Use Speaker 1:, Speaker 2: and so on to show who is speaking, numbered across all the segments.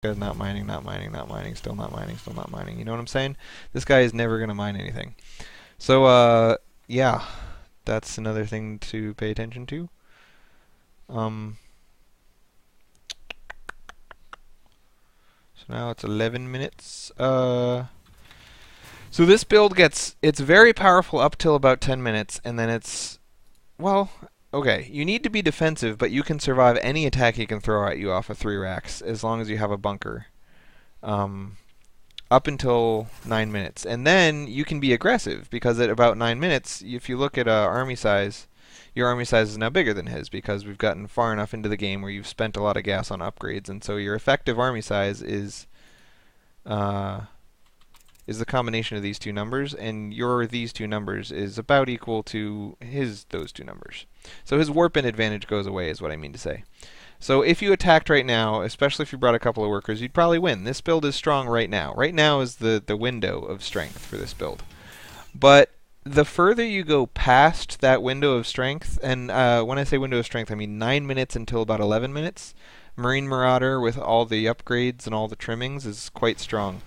Speaker 1: not mining, not mining, not mining, still not mining, still not mining. You know what I'm saying? This guy is never going to mine anything. So, yeah, that's another thing to pay attention to. So now it's 11 minutes. So this build it's very powerful up till about 10 minutes, and then it's, well, okay, you need to be defensive, but you can survive any attack he can throw at you off of 3 racks, as long as you have a bunker. Up until 9 minutes. And then you can be aggressive, because at about 9 minutes, if you look at army size, your army size is now bigger than his, because we've gotten far enough into the game where you've spent a lot of gas on upgrades, and so your effective army size is the combination of these two numbers, and your these two numbers is about equal to his those two numbers. So his warp-in advantage goes away, is what I mean to say. So if you attacked right now, especially if you brought a couple of workers, you'd probably win. This build is strong right now. Right now is the window of strength for this build. But the further you go past that window of strength, and when I say window of strength, I mean 9 minutes until about 11 minutes, Marine Marauder with all the upgrades and all the trimmings is quite strong.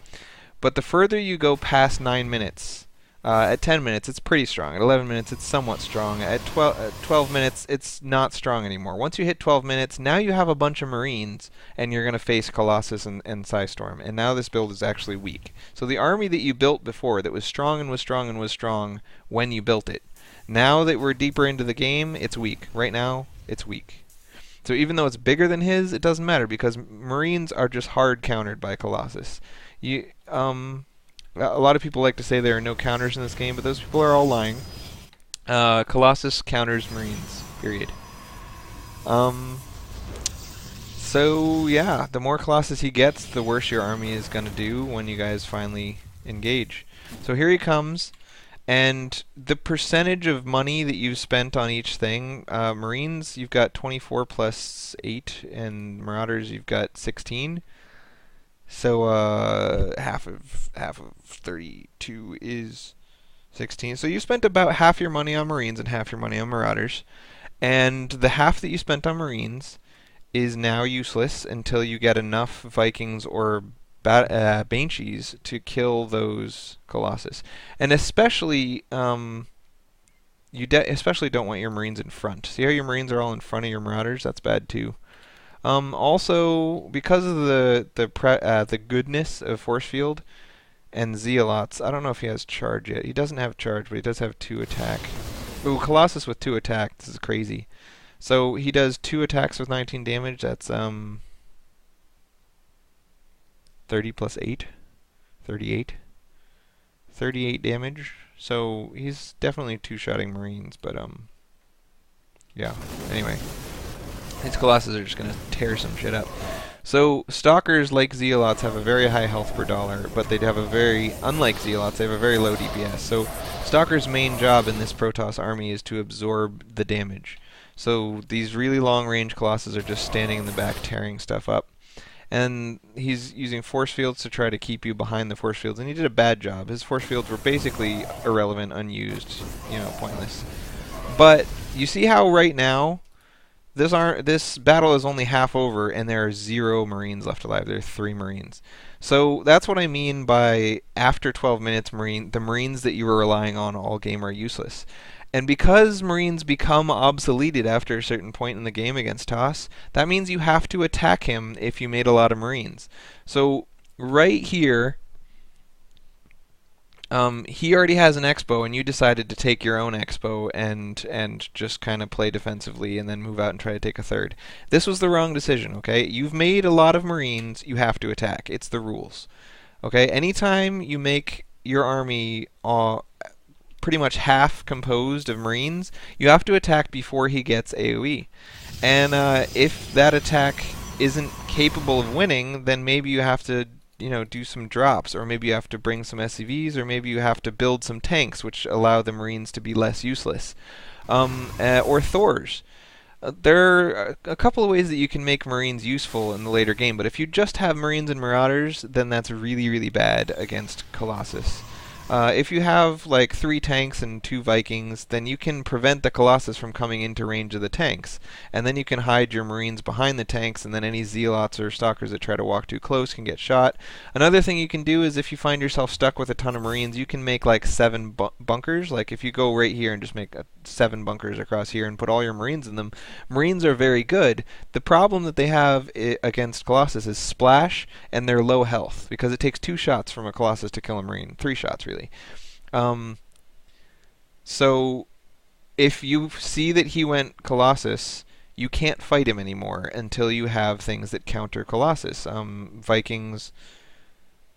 Speaker 1: But the further you go past 9 minutes, at 10 minutes it's pretty strong. At 11 minutes it's somewhat strong. At 12 minutes it's not strong anymore. Once you hit 12 minutes, now you have a bunch of Marines, and you're going to face Colossus and Psystorm. And now this build is actually weak. So the army that you built before, that was strong and was strong and was strong when you built it, now that we're deeper into the game, it's weak. Right now, it's weak. So even though it's bigger than his, it doesn't matter, because Marines are just hard countered by Colossus. A lot of people like to say there are no counters in this game, but those people are all lying. Colossus counters Marines, period. So yeah, the more Colossus he gets, the worse your army is going to do when you guys finally engage. So here he comes, and the percentage of money that you've spent on each thing, Marines, you've got 24 plus 8, and Marauders, you've got 16. So half of 32 is 16. So you spent about half your money on Marines and half your money on Marauders. And the half that you spent on Marines is now useless until you get enough Vikings or Banshees to kill those Colossus. And especially, you especially don't want your Marines in front. See how your Marines are all in front of your Marauders? That's bad too. Also, because of the goodness of Force Field and Zealots, I don't know if he has charge yet. He doesn't have charge, but he does have 2 attack. Ooh, Colossus with 2 attack. This is crazy. So he does 2 attacks with 19 damage. That's 30 plus 8, 38, 38 damage. So he's definitely 2-shotting Marines, but yeah. Anyway. These Colossus are just going to tear some shit up. So, Stalkers, like Zealots, have a very high health per dollar, but they have a very, unlike Zealots, they have a very low DPS. So, Stalkers' main job in this Protoss army is to absorb the damage. So, these really long-range Colossus are just standing in the back tearing stuff up. And he's using force fields to try to keep you behind the force fields, and he did a bad job. His force fields were basically irrelevant, unused, pointless. But, you see how right now, this battle is only half over, and there are 0 Marines left alive. There are 3 Marines. So that's what I mean by after 12 minutes, the Marines that you were relying on all game are useless. And because Marines become obsoleted after a certain point in the game against TOS, that means you have to attack him if you made a lot of Marines. So right here, he already has an Expo, and you decided to take your own Expo and just kind of play defensively and then move out and try to take a third. This was the wrong decision, okay? You've made a lot of Marines, you have to attack. It's the rules. Okay? Anytime you make your army pretty much half composed of Marines, you have to attack before he gets AoE. And if that attack isn't capable of winning, then maybe you have to do some drops, or maybe you have to bring some SCVs, or maybe you have to build some tanks, which allow the Marines to be less useless. Or Thors. There are a couple of ways that you can make Marines useful in the later game, but if you just have Marines and Marauders, then that's really, really bad against Colossus. If you have like 3 tanks and 2 Vikings, then you can prevent the Colossus from coming into range of the tanks. And then you can hide your Marines behind the tanks, and then any Zealots or Stalkers that try to walk too close can get shot. Another thing you can do is if you find yourself stuck with a ton of Marines, you can make like 7 bunkers. Like if you go right here and just make 7 bunkers across here and put all your Marines in them. Marines are very good. The problem that they have against Colossus is splash and their low health, because it takes 2 shots from a Colossus to kill a Marine. 3 shots, really. So if you see that he went Colossus, you can't fight him anymore until you have things that counter Colossus. Vikings,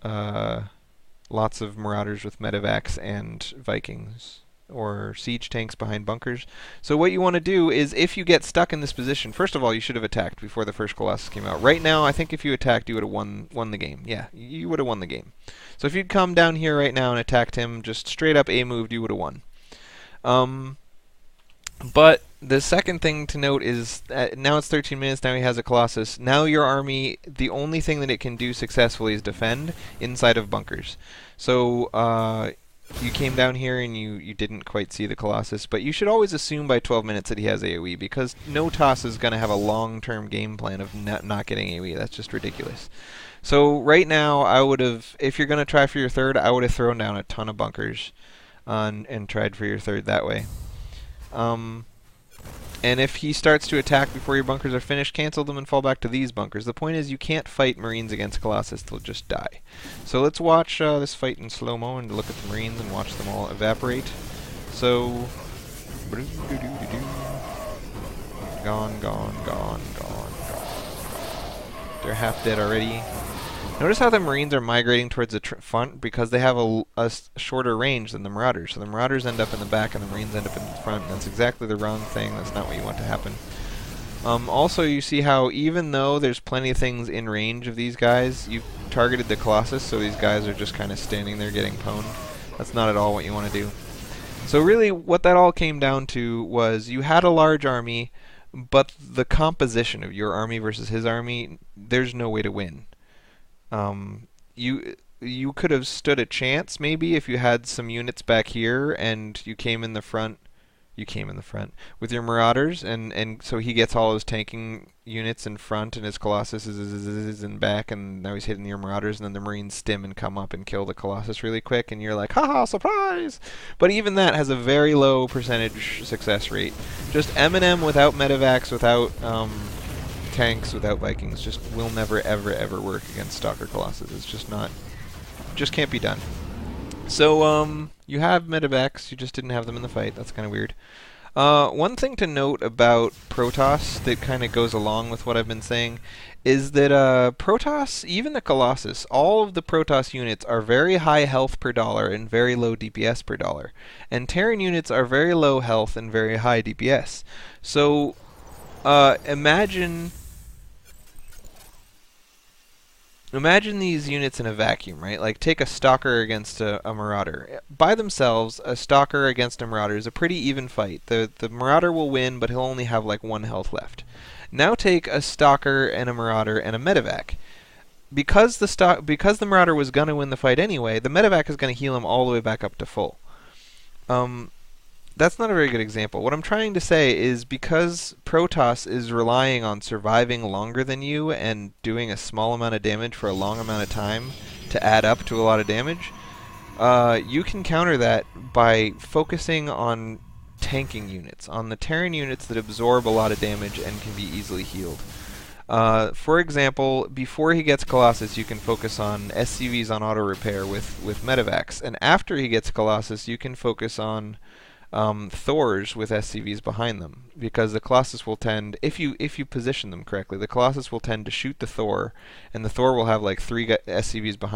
Speaker 1: lots of Marauders with medevacs and Vikings, or siege tanks behind bunkers. So what you want to do is, if you get stuck in this position, first of all, you should have attacked before the first Colossus came out. Right now, I think if you attacked, you would have won the game. Yeah, you would have won the game. So if you'd come down here right now and attacked him, just straight up A-moved, you would have won. But the second thing to note is now it's 13 minutes, now he has a Colossus. Now your army, the only thing that it can do successfully is defend inside of bunkers. So you came down here and you didn't quite see the Colossus, but you should always assume by 12 minutes that he has AoE, because no TOS is going to have a long-term game plan of not getting AoE. That's just ridiculous. So right now, I would have, if you're going to try for your third, I would have thrown down a ton of bunkers and tried for your third that way. And if he starts to attack before your bunkers are finished, cancel them and fall back to these bunkers. The point is, you can't fight Marines against Colossus, they'll just die. So let's watch this fight in slow-mo and look at the Marines and watch them all evaporate. So, gone, gone, gone, gone, gone. They're half dead already. Notice how the Marines are migrating towards the front, because they have a shorter range than the Marauders. So the Marauders end up in the back and the Marines end up in the front. And that's exactly the wrong thing. That's not what you want to happen. Also, you see how even though there's plenty of things in range of these guys, you've targeted the Colossus, so these guys are just kind of standing there getting pwned. That's not at all what you want to do. So really, what that all came down to was you had a large army, but the composition of your army versus his army, there's no way to win. You could have stood a chance maybe if you had some units back here and you came in the front with your Marauders, and so he gets all his tanking units in front and his Colossus is in back, and now he's hitting your Marauders, and then the Marines stim and come up and kill the Colossus really quick, and you're like, haha, surprise! But even that has a very low percentage success rate. Just M&M without medevacs, without tanks, without Vikings, just will never ever work against Stalker Colossus. It's just not, just can't be done. So you have medevacs, you just didn't have them in the fight. That's kind of weird. One thing to note about Protoss that kind of goes along with what I've been saying is that Protoss, even the Colossus, all of the Protoss units are very high health per dollar and very low DPS per dollar. And Terran units are very low health and very high DPS. So imagine these units in a vacuum, right? Like, take a Stalker against a Marauder. By themselves, a Stalker against a Marauder is a pretty even fight. The Marauder will win, but he'll only have like 1 health left. Now take a Stalker and a Marauder and a medevac. Because the Marauder was going to win the fight anyway, the medevac is going to heal him all the way back up to full. That's not a very good example. What I'm trying to say is, because Protoss is relying on surviving longer than you and doing a small amount of damage for a long amount of time to add up to a lot of damage, you can counter that by focusing on tanking units, on the Terran units that absorb a lot of damage and can be easily healed. For example, before he gets Colossus, you can focus on SCVs on auto repair with medevacs, and after he gets Colossus, you can focus on Thors with SCVs behind them, because the Colossus will tend, if you position them correctly, the Colossus will tend to shoot the Thor, and the Thor will have like 3 SCVs behind